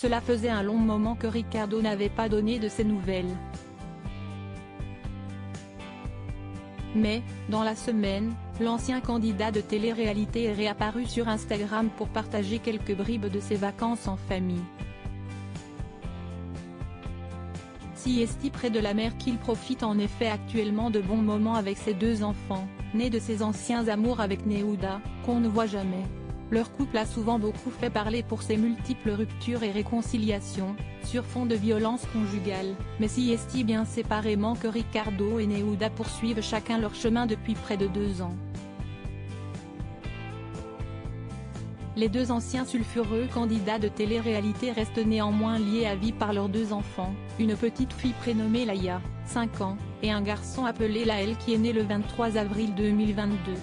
Cela faisait un long moment que Ricardo n'avait pas donné de ses nouvelles. Mais, dans la semaine, l'ancien candidat de télé-réalité est réapparu sur Instagram pour partager quelques bribes de ses vacances en famille. Si est près de la mer qu'il profite en effet actuellement de bons moments avec ses deux enfants, nés de ses anciens amours avec Nehuda, qu'on ne voit jamais. Leur couple a souvent beaucoup fait parler pour ses multiples ruptures et réconciliations, sur fond de violence conjugale, mais si est bien séparément que Ricardo et Nehuda poursuivent chacun leur chemin depuis près de 2 ans. Les deux anciens sulfureux candidats de télé-réalité restent néanmoins liés à vie par leurs 2 enfants, une petite fille prénommée Laïa, 5 ans, et un garçon appelé Laël qui est né le 23 avril 2022.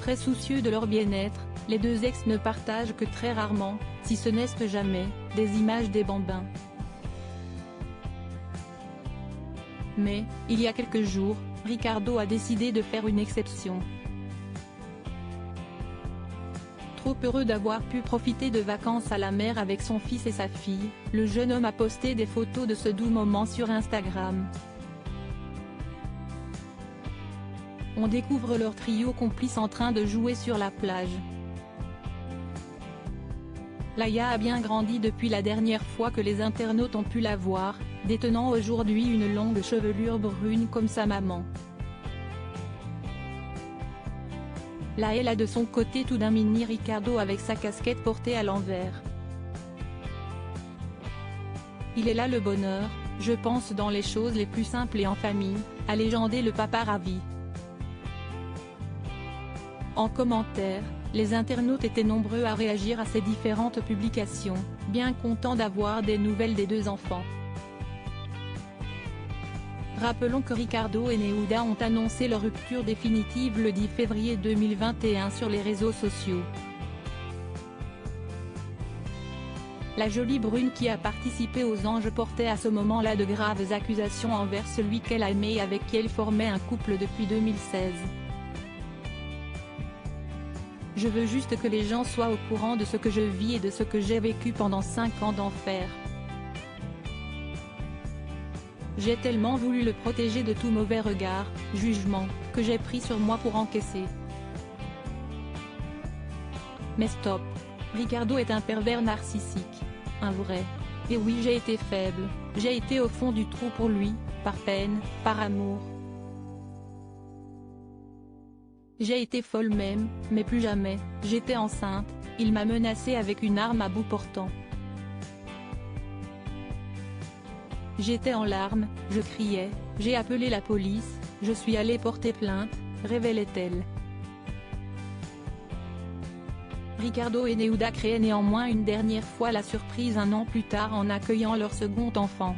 Très soucieux de leur bien-être, les deux ex ne partagent que très rarement, si ce n'est jamais, des images des bambins. Mais, il y a quelques jours, Ricardo a décidé de faire une exception. Trop heureux d'avoir pu profiter de vacances à la mer avec son fils et sa fille, le jeune homme a posté des photos de ce doux moment sur Instagram. On découvre leur trio complice en train de jouer sur la plage. Laïa a bien grandi depuis la dernière fois que les internautes ont pu la voir, détenant aujourd'hui une longue chevelure brune comme sa maman. Laël a de son côté tout d'un mini Ricardo avec sa casquette portée à l'envers. Il est là le bonheur, je pense dans les choses les plus simples et en famille, a légendé le papa ravi. En commentaire, les internautes étaient nombreux à réagir à ces différentes publications, bien contents d'avoir des nouvelles des 2 enfants. Rappelons que Ricardo et Nehuda ont annoncé leur rupture définitive le 10 février 2021 sur les réseaux sociaux. La jolie brune qui a participé aux Anges portait à ce moment-là de graves accusations envers celui qu'elle a aimé et avec qui elle formait un couple depuis 2016. Je veux juste que les gens soient au courant de ce que je vis et de ce que j'ai vécu pendant 5 ans d'enfer. J'ai tellement voulu le protéger de tout mauvais regard, jugement, que j'ai pris sur moi pour encaisser. Mais stop. Ricardo est un pervers narcissique. Un vrai. Et oui, j'ai été faible, j'ai été au fond du trou pour lui, par peine, par amour. J'ai été folle même, mais plus jamais, j'étais enceinte, il m'a menacée avec une arme à bout portant. J'étais en larmes, je criais, j'ai appelé la police, je suis allée porter plainte, révélait-elle. Ricardo et Nehuda créaient néanmoins une dernière fois la surprise un an plus tard en accueillant leur second enfant.